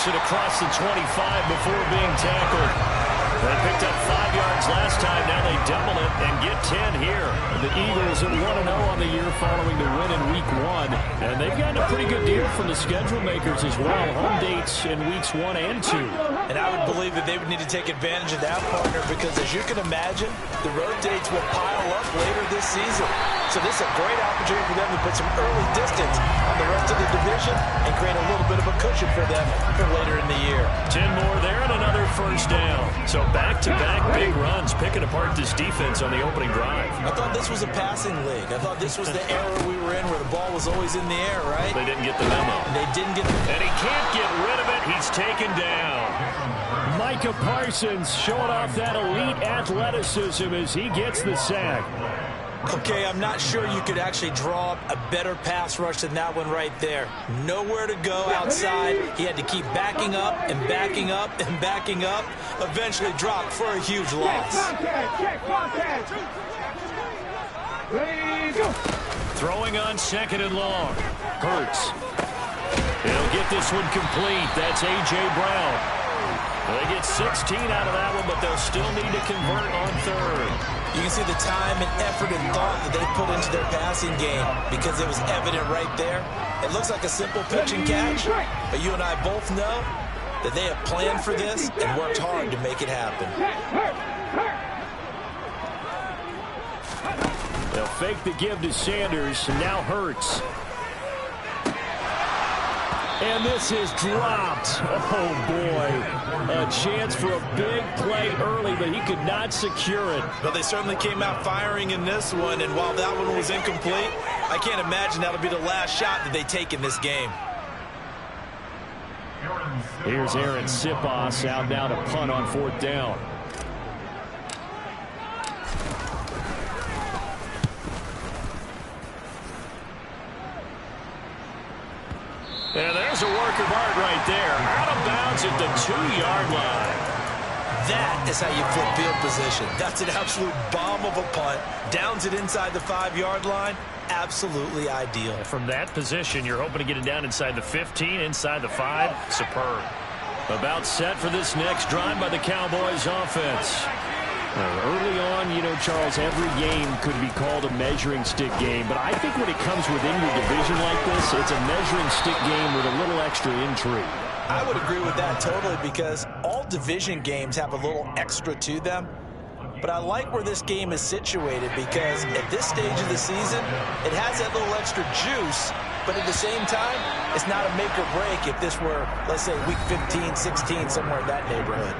it across the 25 before being tackled. They picked up 5 yards last time. Now they double it and get 10 here. The Eagles at 1-0 on the year following the win in Week 1. And they've gotten a pretty good deal from the schedule makers as well. Home dates in Weeks 1 and 2. And I would believe that they would need to take advantage of that, partner, because as you can imagine, the road dates will pile up later this season. So this is a great opportunity for them to put some early distance on the rest of the division and create a little bit of a cushion for them for later in the year. 10 more there and another first down. So back-to-back big runs, picking apart this defense on the opening drive. I thought this was a passing league. I thought this was the era we were in where the ball was always in the air, right? They didn't get the memo. They didn't get the memo. And he can't get rid of it. He's taken down. Micah Parsons showing off that elite athleticism as he gets the sack. Okay, I'm not sure you could actually draw up a better pass rush than that one right there. Nowhere to go outside. He had to keep backing up and backing up and backing up. Eventually dropped for a huge loss. Throwing on 2nd and long. Hurts. He'll get this one complete. That's A.J. Brown. They get 16 out of that one, but they'll still need to convert on 3rd. You can see the time and effort and thought that they put into their passing game because it was evident right there. It looks like a simple pitch and catch, but you and I both know that they have planned for this and worked hard to make it happen. They'll fake the give to Sanders, and now Hurts. And this is dropped. Oh, boy. A chance for a big play early, but he could not secure it. But they certainly came out firing in this one, and while that one was incomplete, I can't imagine that'll be the last shot that they take in this game. Here's Aaron Siposs out now to punt on 4th down. And there's a work of art right there. Out of bounds at the 2-yard line. That is how you flip field position. That's an absolute bomb of a punt. Downs it inside the 5-yard line. Absolutely ideal. From that position, you're hoping to get it down inside the 15, inside the 5. Superb. About set for this next drive by the Cowboys offense. Early on, you know, Charles, every game could be called a measuring stick game. But I think when it comes within your division like this, it's a measuring stick game with a little extra intrigue. I would agree with that totally because all division games have a little extra to them. But I like where this game is situated because at this stage of the season, it has that little extra juice. But at the same time, it's not a make or break if this were, let's say, week 15, 16, somewhere in that neighborhood.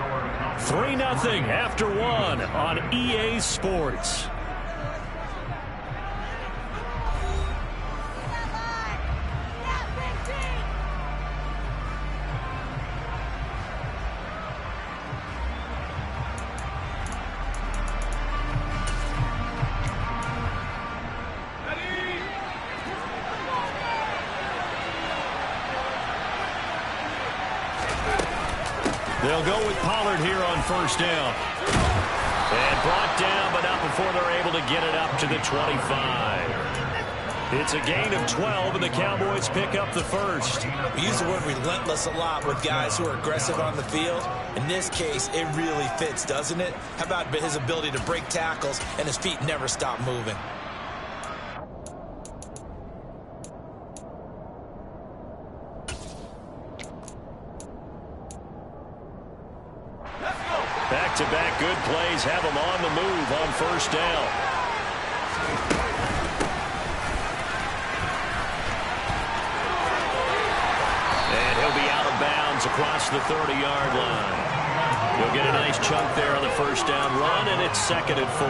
3-0 after 1 on EA Sports. They'll go with Pollard here on 1st down. And brought down, but not before they're able to get it up to the 25. It's a gain of 12, and the Cowboys pick up the 1st. We use the word relentless a lot with guys who are aggressive on the field. In this case, it really fits, doesn't it? How about his ability to break tackles and his feet never stop moving? Back-to-back good plays have them on the move on 1st down. And he'll be out of bounds across the 30-yard line. He'll get a nice chunk there on the 1st down run, and it's 2nd and 4.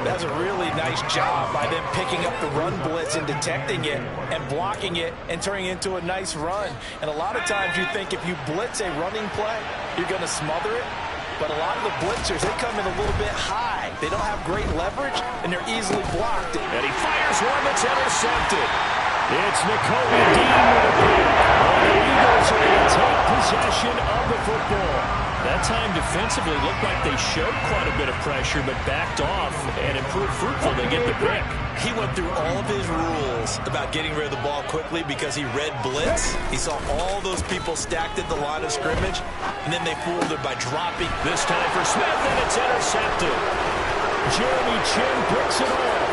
That's a really nice job by them picking up the run blitz and detecting it and blocking it and turning it into a nice run. And a lot of times you think if you blitz a running play, you're going to smother it. But a lot of the blitzers, they come in a little bit high. They don't have great leverage, and they're easily blocked. And he fires one that's intercepted. It's Nakobe Dean with a pick. The Eagles are going to take possession of the football. That time defensively looked like they showed quite a bit of pressure, but backed off and improved fruitful to get the pick. He went through all of his rules about getting rid of the ball quickly because he read blitz. He saw all those people stacked at the line of scrimmage, and then they fooled it by dropping. This time for Smith, and it's intercepted. Jeremy Chin picks it off.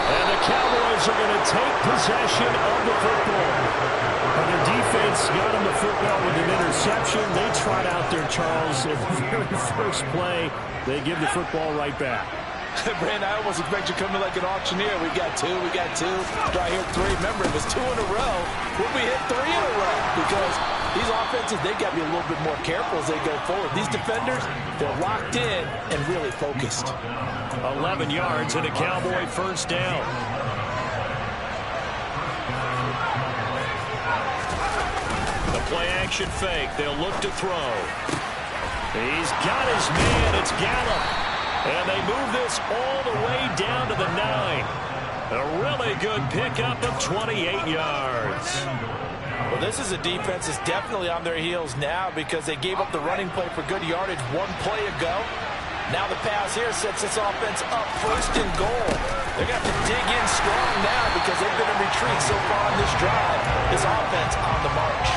And the Cowboys are going to take possession of the football. And their defense got him the football with an interception. They trot out there, Charles, at the very first play. They give the football right back. Brandon, I almost expect you to come in like an auctioneer. We got two. Try here three. Remember, if it's two in a row, we'll be hit three in a row. Because these offenses, they got to be a little bit more careful as they go forward. These defenders, they're locked in and really focused. 11 yards and a Cowboy first down. The play-action fake. They'll look to throw. He's got his man. It's Gallup. And they move this all the way down to the 9. A really good pickup of 28 yards. Well, this is a defense that's definitely on their heels now because they gave up the running play for good yardage one play ago. Now the pass here sets this offense up first and goal. They're going to have to dig in strong now because they've been in retreat so far on this drive. This offense on the march.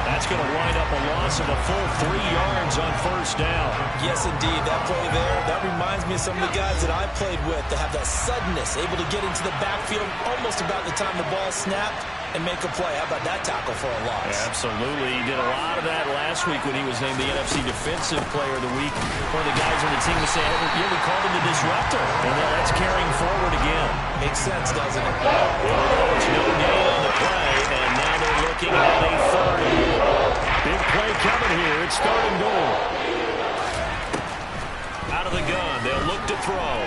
That's going to wind up a loss of a full 3 yards on first down. Yes, indeed. That play there, that reminds me of some of the guys that I played with that have that suddenness, able to get into the backfield almost about the time the ball snapped and make a play. How about that tackle for a loss? Yeah, absolutely. He did a lot of that last week when he was named the NFC Defensive Player of the Week. One of the guys on the team was saying, yeah, we called him the disruptor. And now that's carrying forward again. Makes sense, doesn't it? It's no gain on the play, and now they're looking at a third. Big play coming here. It's third and goal. Out of the gun. They'll look to throw.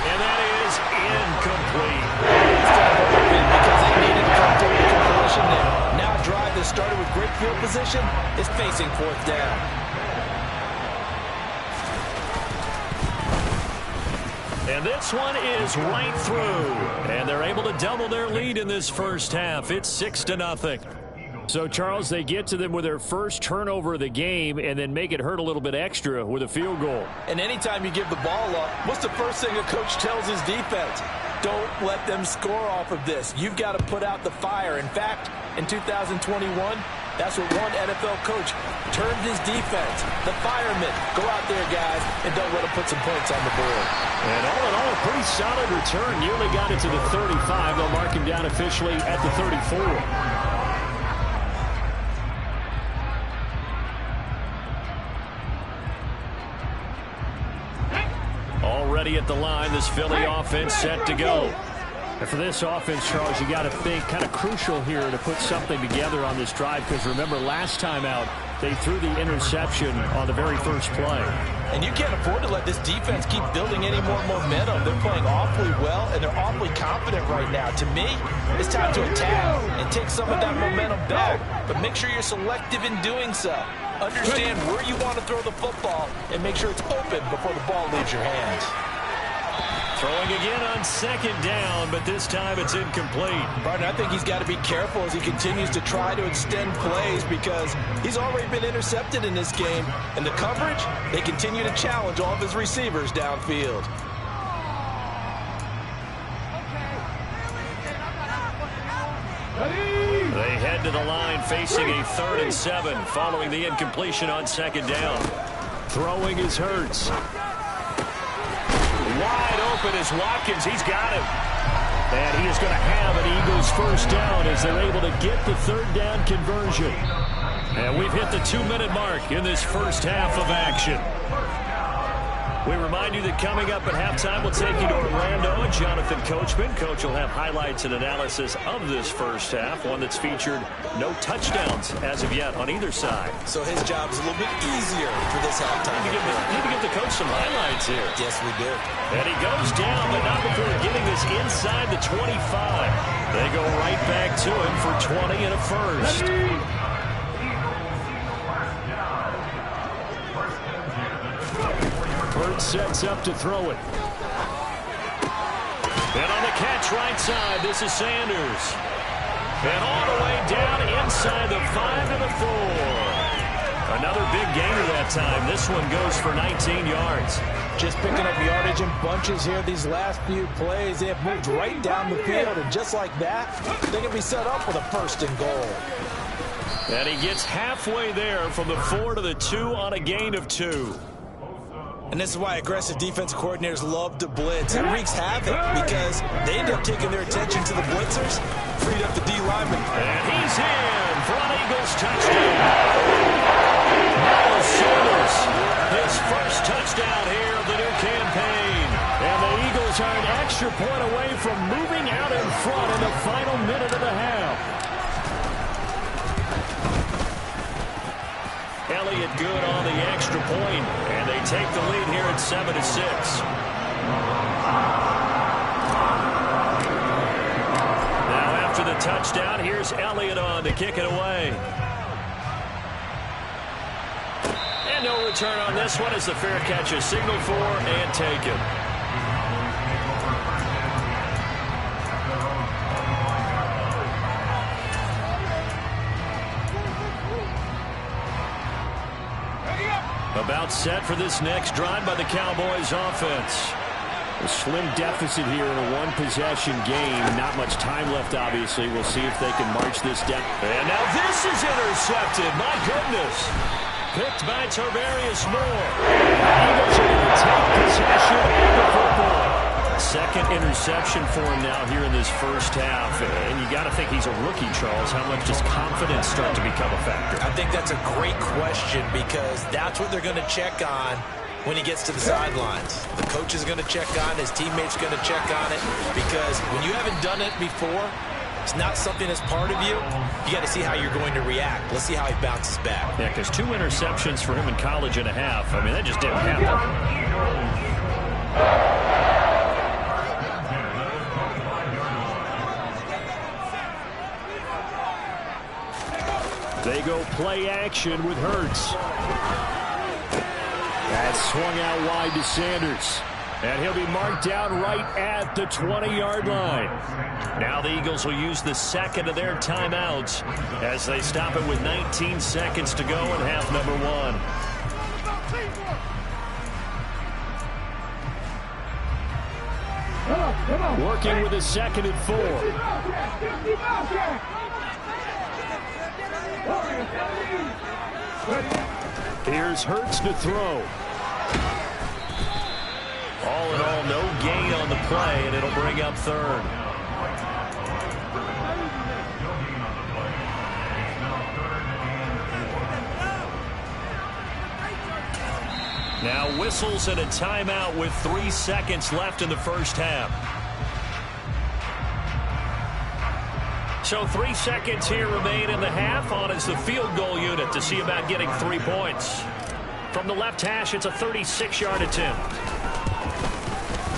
And that is incomplete. Because they needed to come through the completion there. Now a drive that started with great field position is facing fourth down. And this one is right through. And they're able to double their lead in this first half. It's 6-0. So, Charles, they get to them with their first turnover of the game and then make it hurt a little bit extra with a field goal. And anytime you give the ball up, what's the first thing a coach tells his defense? Don't let them score off of this. You've got to put out the fire. In fact, in 2021, that's what one NFL coach termed his defense. The firemen. Go out there, guys, and don't let them put some points on the board. And all in all, a pretty solid return. Nearly got it to the 35. They'll mark him down officially at the 34. Already at the line, this Philly offense set to go. And for this offense, Charles, you got to think kind of crucial here to put something together on this drive because remember last time out, they threw the interception on the very first play. And you can't afford to let this defense keep building any more momentum. They're playing awfully well, and they're awfully confident right now. To me, it's time to attack and take some of that momentum back. But make sure you're selective in doing so. Understand where you want to throw the football and make sure it's open before the ball leaves your hands. Throwing again on second down, but this time it's incomplete. Brian, I think he's got to be careful as he continues to try to extend plays because he's already been intercepted in this game. And the coverage, they continue to challenge all of his receivers downfield. They head to the line facing a 3rd and 7 following the incompletion on second down. Throwing is Hurts. Wide open is Watkins. He's got him. And he is going to have an Eagles first down as they're able to get the 3rd down conversion. And we've hit the 2-minute mark in this first half of action. We remind you that coming up at halftime, we'll take you to Orlando and Jonathan Coachman. Coach will have highlights and analysis of this first half, one that's featured no touchdowns as of yet on either side. So his job is a little bit easier for this halftime. Need to give the coach some highlights here. Yes, we do. And he goes down, but not before getting this inside the 25. They go right back to him for 20 and a first. Hurts sets up to throw it. And on the catch right side, this is Sanders. And all the way down inside the 5 to the 4. Another big gainer that time. This one goes for 19 yards. Just picking up yardage in bunches here these last few plays. They have moved right down the field, and just like that, they can be set up with a 1st and goal. And he gets halfway there from the 4 to the 2 on a gain of 2. And this is why aggressive defensive coordinators love to blitz. It wreaks havoc because they end up taking their attention to the blitzers, freed up the D lineman. And he's in for an Eagles touchdown. Miles Sanders, his first touchdown here of the new campaign. And the Eagles are an extra point away from moving out in front in the final minute of the half. Elliott good on the extra point, and they take the lead here at 7-6. Now after the touchdown, here's Elliott on to kick it away. And no return on this one as the fair catch is signaled for and taken. About set for this next drive by the Cowboys offense. A slim deficit here in a one-possession game. Not much time left, obviously. We'll see if they can march this down. And now this is intercepted. My goodness. Picked by Tarvarius Moore. Eagles are going to take possession of the football. Second interception for him now here in this first half. And you got to think he's a rookie, Charles. How much does confidence start to become a factor? I think that's a great question because that's what they're going to check on when he gets to the sidelines. The coach is going to check on it. His teammates are going to check on it because when you haven't done it before, it's not something that's part of you. You got to see how you're going to react. Let's see how he bounces back. Yeah, because 2 interceptions for him in college and a half. I mean, that just didn't happen. They go play action with Hurts. That's swung out wide to Sanders. And he'll be marked down right at the 20-yard line. Now the Eagles will use the second of their timeouts as they stop it with 19 seconds to go in half number 1. Working with a 2nd and 4. Here's Hurts to throw. All in all, no gain on the play, and it'll bring up 3rd. Now whistles and a timeout with 3 seconds left in the first half. So 3 seconds here remain in the half. On is the field goal unit to see about getting 3 points. From the left hash, it's a 36-yard attempt.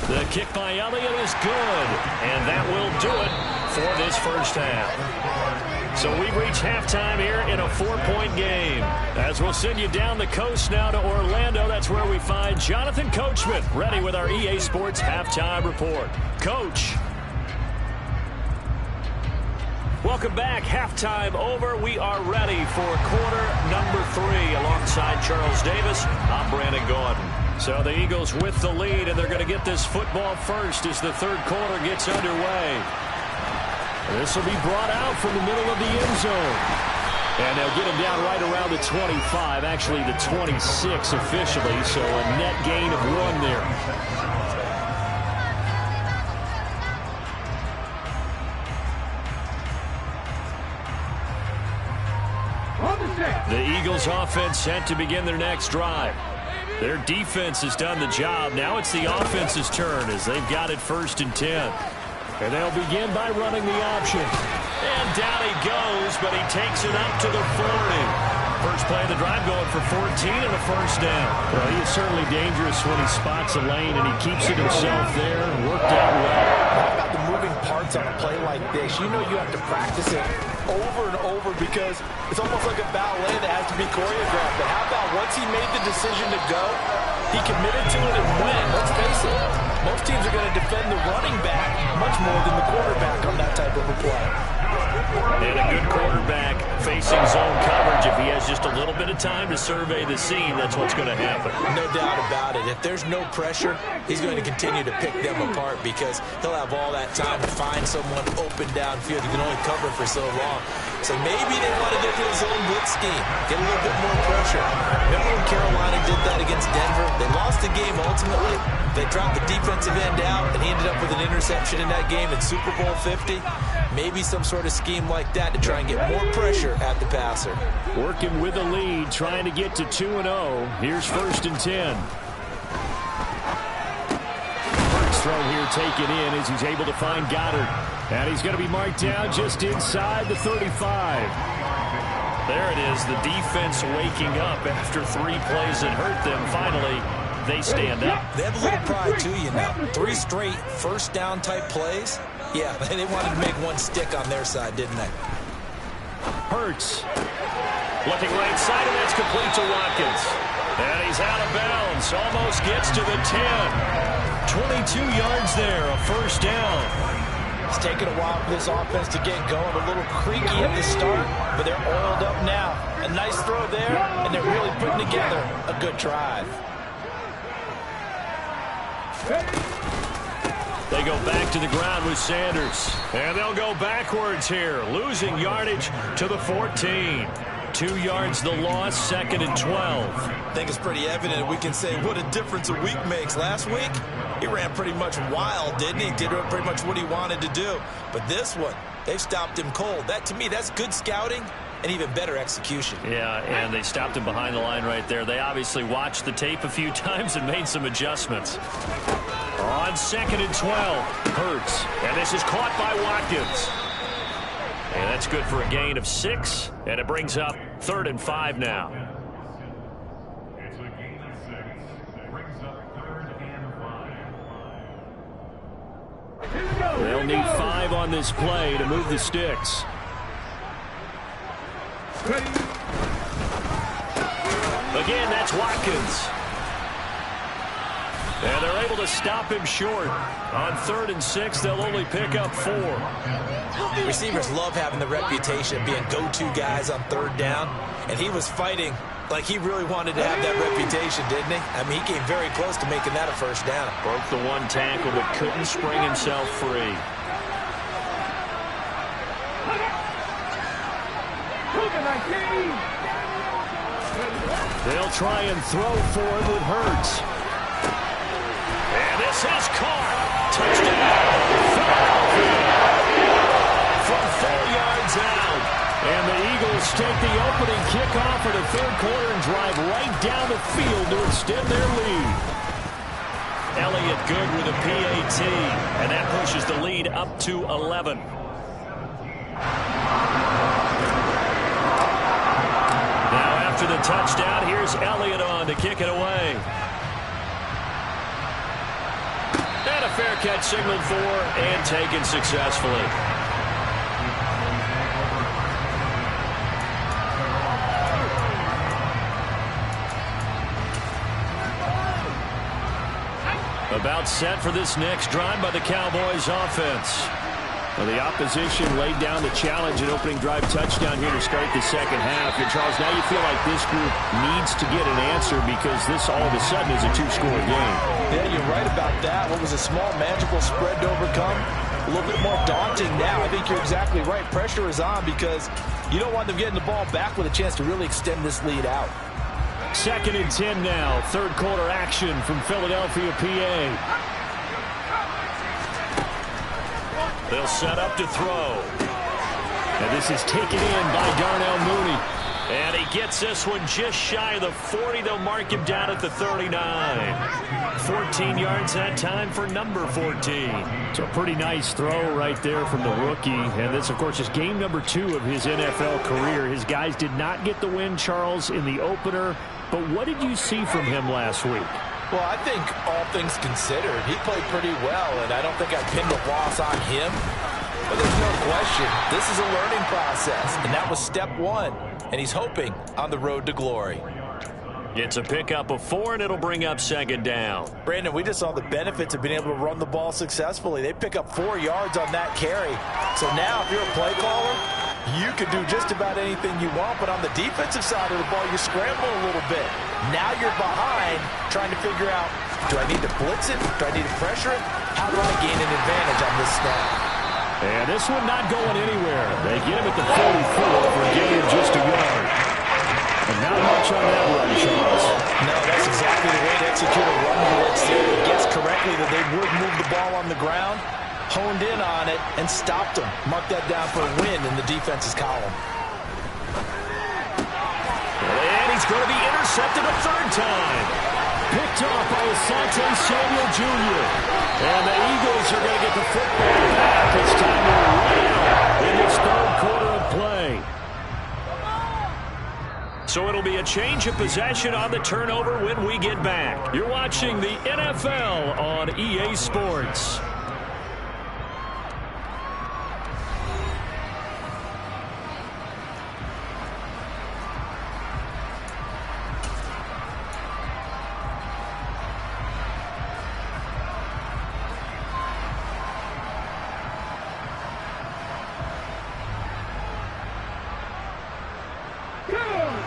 The kick by Elliott is good, and that will do it for this first half. So we reach halftime here in a 4-point game. As we'll send you down the coast now to Orlando, that's where we find Jonathan Coachman ready with our EA Sports Halftime Report. Coach. Welcome back. Halftime over. We are ready for quarter number 3 alongside Charles Davis. I'm Brandon Gordon. So the Eagles with the lead, and they're going to get this football first as the third quarter gets underway. This will be brought out from the middle of the end zone. And they'll get him down right around the 25, actually the 26 officially, so a net gain of 1 there. The Eagles offense set to begin their next drive. Their defense has done the job. Now it's the offense's turn as they've got it 1st and 10. And they'll begin by running the option. And down he goes, but he takes it up to the 40. First play of the drive going for 14 and a first down. Well, he is certainly dangerous when he spots a lane, and he keeps it himself there. Worked out well. How about the moving parts on a play like this? You know you have to practice it over and over because it's almost like a ballet that has to be choreographed. But how about once he made the decision to go, he committed to it and went. Let's face it, most teams are going to defend the running back much more than the quarterback on that type of a play. And a good quarterback facing zone coverage Serge, if he has just a little bit of time to survey the scene, that's what's going to happen. No doubt about it. If there's no pressure, he's going to continue to pick them apart because he'll have all that time to find someone open downfield. He can only cover for so long. So maybe they want to get to his own blitz scheme, get a little bit more pressure. Remember when Carolina did that against Denver? They lost the game ultimately. They dropped the defensive end out, and he ended up with an interception in that game in Super Bowl 50. Maybe some sort of scheme like that to try and get more pressure at the passer. Working with a lead, trying to get to 2-0. Here's 1st and 10. First throw here taken in as he's able to find Goddard. And he's going to be marked down just inside the 35. There it is, the defense waking up after 3 plays that hurt them. Finally, they stand up. They have a little pride too, you know. 3 straight first down type plays. Yeah, they wanted to make one stick on their side, didn't they? Hurts. Looking right side, and that's complete to Watkins. And he's out of bounds. Almost gets to the 10. 22 yards there, a first down. It's taken a while for this offense to get going. A little creaky at the start, but they're oiled up now. A nice throw there, and they're really putting together a good drive. They go back to the ground with Sanders. And they'll go backwards here, losing yardage to the 14. 2 yards the loss, 2nd and 12. I think it's pretty evident. We can say what a difference a week makes. Last week, he ran pretty much wild, didn't he? Did pretty much what he wanted to do. But this one, they've stopped him cold. That, to me, that's good scouting and even better execution. Yeah, and they stopped him behind the line right there. They obviously watched the tape a few times and made some adjustments. On 2nd and 12, Hurts. And this is caught by Watkins. And that's good for a gain of 6. And it brings up 3rd and 5 now. It's a gain of 6. It brings up 3rd and 5. They'll need 5 on this play to move the sticks. Again, that's Watkins. And they're able to stop him short. On 3rd and 6, they'll only pick up 4. Receivers love having the reputation of being go-to guys on 3rd down. And he was fighting like he really wanted to have that reputation, didn't he? I mean, he came very close to making that a first down. Broke the 1 tackle, but couldn't spring himself free. They'll try and throw for it with Hurts. And this is caught. Touchdown. From 4 yards out. And the Eagles take the opening kickoff for the 3rd quarter and drive right down the field to extend their lead. Elliott good with a PAT. And that pushes the lead up to 11. After the touchdown, here's Elliott on to kick it away. And a fair catch signaled for and taken successfully. About set for this next drive by the Cowboys offense. Well, the opposition laid down the challenge and opening drive touchdown here to start the 2nd half. And, Charles, now you feel like this group needs to get an answer because this all of a sudden is a 2-score game. Yeah, you're right about that. What was a small, manageable spread to overcome? A little bit more daunting now. I think you're exactly right. Pressure is on because you don't want them getting the ball back with a chance to really extend this lead out. 2nd and 10 now. 3rd quarter action from Philadelphia, PA. They'll set up to throw. And this is taken in by Darnell Mooney. And he gets this one just shy of the 40. They'll mark him down at the 39. 14 yards that time for number 14. So a pretty nice throw right there from the rookie. And this, of course, is game number 2 of his NFL career. His guys did not get the win, Charles, in the opener. But what did you see from him last week? Well, I think all things considered, he played pretty well, and I don't think I'd pin the loss on him. But there's no question, this is a learning process, and that was step 1, and he's hoping on the road to glory. It's a pickup of 4, and it'll bring up 2nd down. Brandon, we just saw the benefits of being able to run the ball successfully. They pick up 4 yards on that carry. So now, if you're a play caller, You can do just about anything you want, but on the defensive side of the ball, you scramble a little bit. Now you're behind, trying to figure out, do I need to blitz it? Do I need to pressure it? How do I gain an advantage on this snap? And this one not going anywhere. They get him at the 44 for a gain of just a yard. And not much on that run, Charles. No, that's exactly the way to execute a run blitz there. He guessed correctly that they would move the ball on the ground, honed in on it, and stopped him. Mark that down for a win in the defense's column. And he's going to be intercepted a third time. Picked off by Asante Samuel Jr. And the Eagles are going to get the football back. It's time to run out in this third quarter of play. So it'll be a change of possession on the turnover when we get back. You're watching the NFL on EA Sports.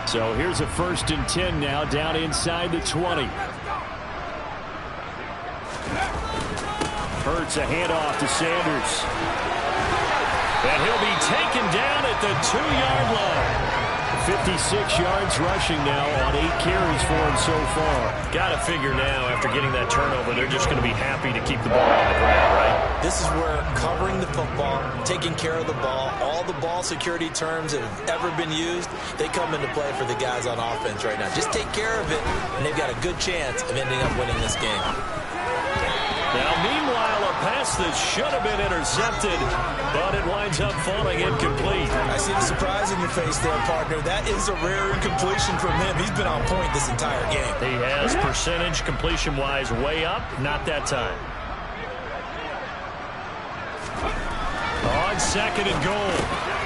So here's a 1st and 10 now, down inside the 20. Hurts a handoff to Sanders. And he'll be taken down at the 2-yard line. 56 yards rushing now on 8 carries for him so far. Got to figure now, after getting that turnover, they're just going to be happy to keep the ball on the ground, right? This is where covering the football, taking care of the ball, all the ball security terms that have ever been used, they come into play for the guys on offense right now. Just take care of it, and they've got a good chance of ending up winning this game. Now, meanwhile, a pass that should have been intercepted, but it winds up falling incomplete. I see the surprise in your face there, partner. That is a rare incompletion from him. He's been on point this entire game. He has percentage completion-wise way up, not that time. On 2nd and goal,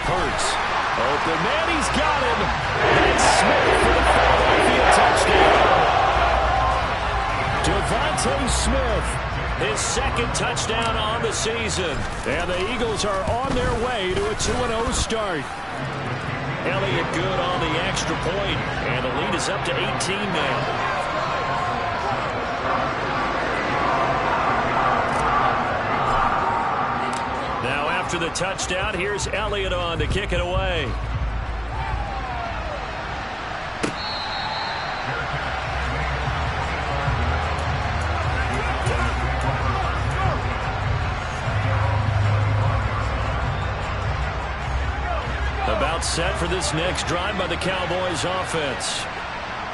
Hurts. Open man, he's got him. That's Smith for the Philadelphia touchdown. Devontae Smith, his 2nd touchdown on the season. And the Eagles are on their way to a 2-0 start. Elliott good on the extra point, and the lead is up to 18 now. Now after the touchdown, here's Elliott on to kick it away. About set for this next drive by the Cowboys offense.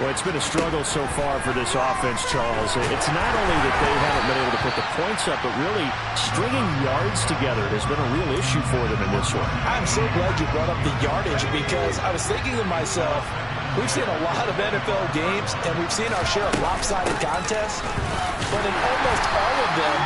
Well, it's been a struggle so far for this offense, Charles. It's not only that they haven't been able to put the points up, but really stringing yards together has been a real issue for them in this one. I'm so glad you brought up the yardage, because I was thinking to myself, we've seen a lot of NFL games, and we've seen our share of lopsided contests, but in almost all of them,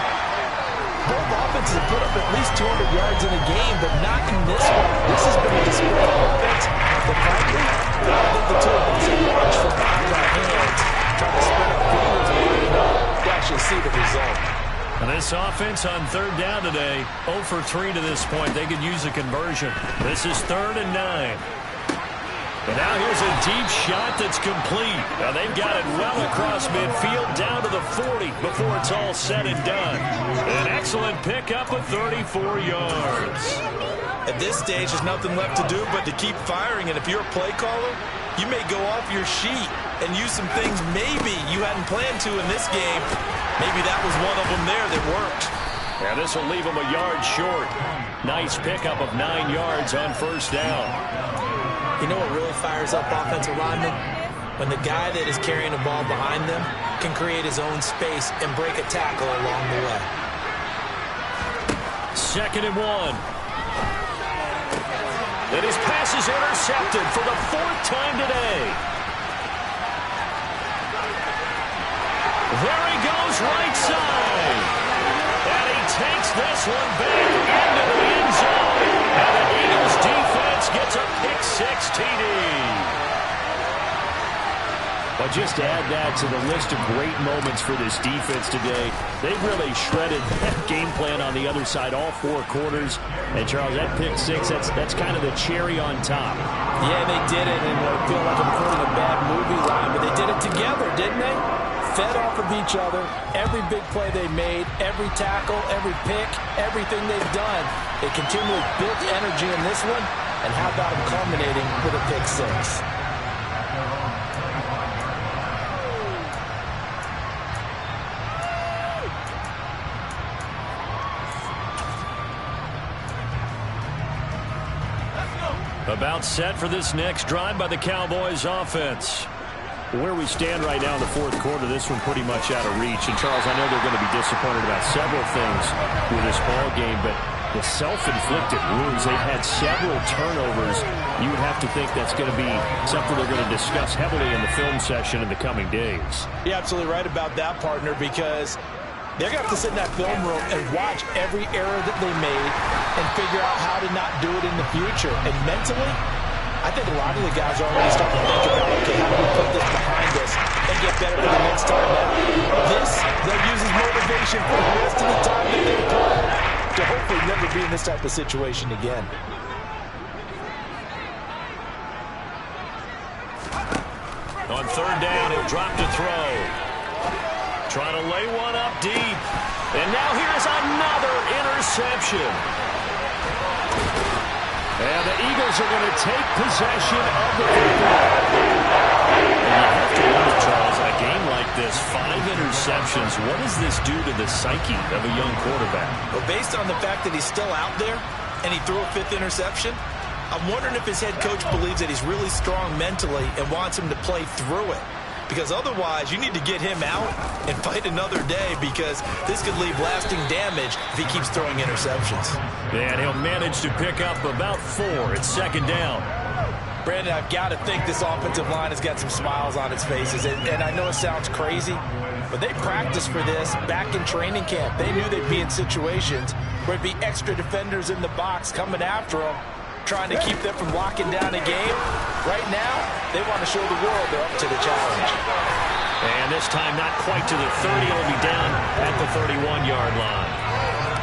both offenses have put up at least 200 yards in a game, but not in this one. This has been a display of offense that, frankly, I think the two of us have watched from behind our hands, trying to spread our fingers and line up to actually see the result. And this offense on 3rd down today, 0 for 3 to this point. They could use a conversion. This is 3rd and 9. And now here's a deep shot that's complete. Now they've got it well across midfield, down to the 40 before it's all said and done. An excellent pickup of 34 yards. At this stage, there's nothing left to do but to keep firing. And if you're a play caller, you may go off your sheet and use some things maybe you hadn't planned to in this game. Maybe that was one of them there that worked. Now this will leave them a yard short. Nice pickup of 9 yards on 1st down. You know what really fires up offensive linemen? When the guy that is carrying the ball behind them can create his own space and break a tackle along the way. 2nd and 1. And his pass is intercepted for the 4th time today. There he goes, right side. And he takes this one back into the end zone. And the Eagles defense gets a pick-6 TD. Well, just add that to the list of great moments for this defense today. They've really shredded that game plan on the other side all 4 quarters. And, Charles, that pick 6, that's kind of the cherry on top. Yeah, they did it, and I feel like I'm quoting a bad movie line, but they did it together, didn't they? Fed off of each other, every big play they made, every tackle, every pick, everything they've done. They continually built energy in this one, and how about them culminating with a pick 6? About set for this next drive by the Cowboys offense. Where we stand right now in the 4th quarter, this one pretty much out of reach. And, Charles, I know they're going to be disappointed about several things with this ball game, but the self-inflicted wounds, they've had several turnovers. You would have to think that's going to be something they're going to discuss heavily in the film session in the coming days. You're absolutely right about that, partner, because they're going to have to sit in that film room and watch every error that they made and figure out how to not do it in the future. And mentally, I think a lot of the guys are already starting to think about, okay, how do we put this behind us and get better for the next time? And this, they'll use as motivation for the rest of the time that they play to hopefully never be in this type of situation again. On 3rd down, he'll drop to throw. Trying to lay one up deep. And now here's another interception. And the Eagles are going to take possession of the football. And you have to wonder, Charles, in a game like this, 5 interceptions, what does this do to the psyche of a young quarterback? Well, based on the fact that he's still out there and he threw a 5th interception, I'm wondering if his head coach believes that he's really strong mentally and wants him to play through it. Because otherwise, you need to get him out and fight another day, because this could leave lasting damage if he keeps throwing interceptions. And he'll manage to pick up about 4. It's 2nd down. Brandon, I've got to think this offensive line has got some smiles on its faces. And I know it sounds crazy, but they practiced for this back in training camp. They knew they'd be in situations where it'd be extra defenders in the box coming after them, trying to keep them from locking down a game. Right now, they want to show the world they're up to the challenge. And this time not quite to the 30. It'll be down at the 31-yard line.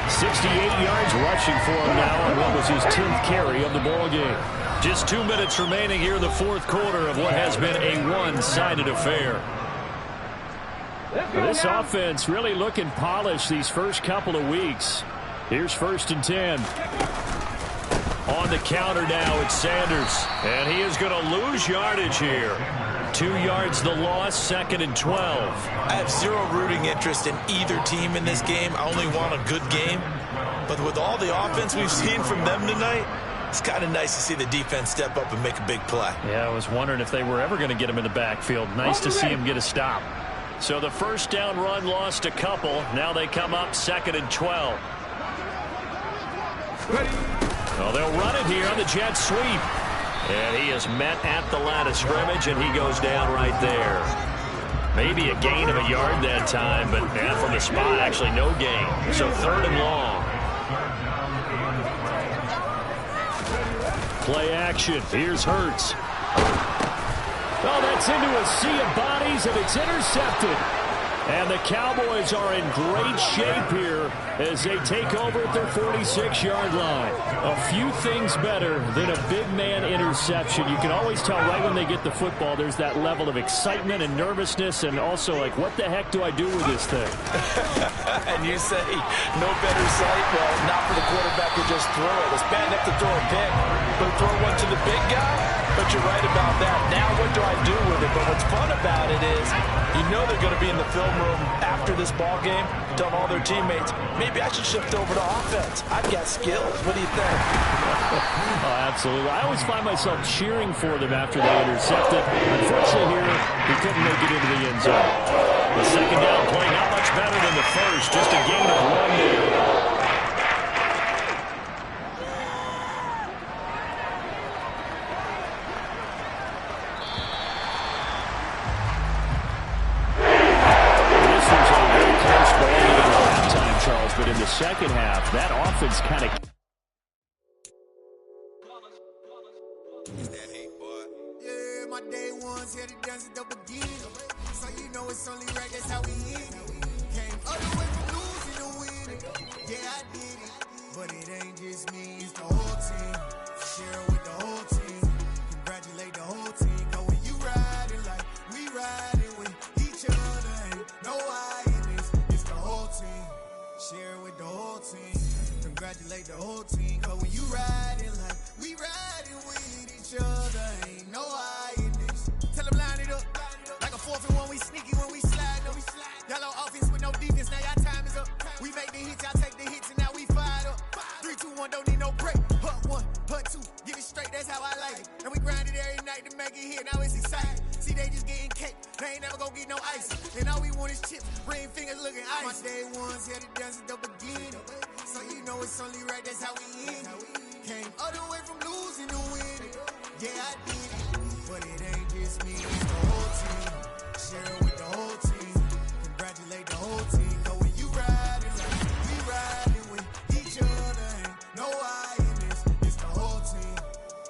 68 yards rushing for him now on what was his 10th carry of the ball game. Just 2 minutes remaining here in the 4th quarter of what has been a one-sided affair. This offense really looking polished these first couple of weeks. Here's 1st and 10. On the counter now, it's Sanders. And he is going to lose yardage here. 2 yards the loss, 2nd and 12. I have zero rooting interest in either team in this game. I only want a good game. But with all the offense we've seen from them tonight, it's kind of nice to see the defense step up and make a big play. Yeah, I was wondering if they were ever going to get him in the backfield. Nice to see him get a stop. So the 1st down run lost a couple. Now they come up 2nd and 12. Well, they'll run it here on the jet sweep. And he is met at the line of scrimmage, and he goes down right there. Maybe a gain of a yard that time, but from the spot, actually no gain. So 3rd and long. Play action. Here's Hurts. Oh, that's into a sea of bodies, and it's intercepted. And the Cowboys are in great shape here as they take over at their 46-yard line. A few things better than a big man interception. You can always tell right when they get the football, there's that level of excitement and nervousness, and also like, what the heck do I do with this thing? And you say, no better sight? Well, not for the quarterback to just throw it. It's bad enough to throw a pick, but throw one to the big guy? But you're right about that. Now what do I do with it? But what's fun about it is you know they're going to be in the film room after this ball game telling all their teammates, maybe I should shift over to offense. I've got skills. What do you think? Oh, absolutely. I always find myself cheering for them after they intercept it. Unfortunately here, he couldn't make it into the end zone. The 2nd down play not much better than the first. Just a gain of 1 there. But in the second half, that offense kind of... Yeah, my day one ones here to dance at the beginning. So you know it's only right, that's how we end it. Came all the way from losing to winning. Yeah, I did it. But it ain't just me, it's the whole team. Share with the whole team. Congratulate the whole team. Cause when you riding like we riding with each other, ain't no I in this. It's the whole team. Share with the whole team. Congratulate the whole team. Cause when you riding like we riding with each other, ain't no I in this. Tell them line it up. Like a 4th and 1, we sneaky when we slide up. Y'all on offense with no defense, now y'all time is up. We make the hits, y'all take the hits, and now we fired up. 3, 2, 1, don't need no break. Hut 1, hut 2, get it straight, that's how I like it. And we grind it every night to make it hit, now it's exciting. See, they just getting cake, they ain't never gonna get no ice. And all we want is chips, ring fingers looking ice. My day ones here to dance at the beginning. So you know it's only right, that's how we end it. Came all the way from losing to winning. Yeah, I did it. But it ain't just me, it's the whole team. Share it with the whole team. Congratulate the whole team. Cause when you riding like we riding with each other, ain't no I in this. It's the whole team.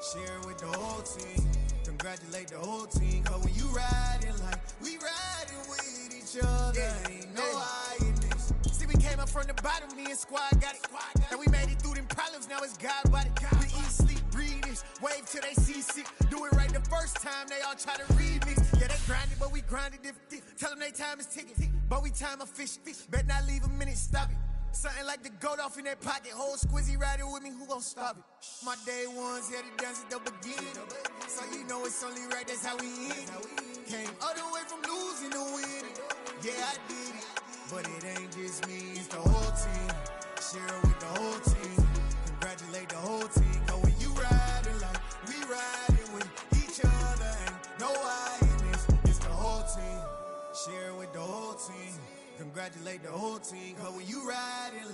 Share it with the whole team. Congratulate the whole team. Cause when you riding like we riding with each other, ain't no I in this. See, we came up from the bottom, me and squad got it. And we made it through them problems, now it's God body. We eat, sleep, breathe this, wave till they see sick. Do it right the first time, they all try to remix. Yeah, they grinded, but we grinded different. Tell them they time is ticking, but we time a fish. Bet not leave a minute, stop it. Something like the goat off in that pocket. Whole squizzy riding with me, who gon' stop it? My day ones here to dance at the beginning. So you know it's only right, that's how we end it. Came all the way from losing to winning. Yeah, I did it. But it ain't just me, it's the whole team. Share it with the whole team. Congratulate the whole team. Cause when you riding like we riding with each other, ain't no I in this. It's the whole team. Share it with the whole team. Congratulate the whole team. Cause when you riding like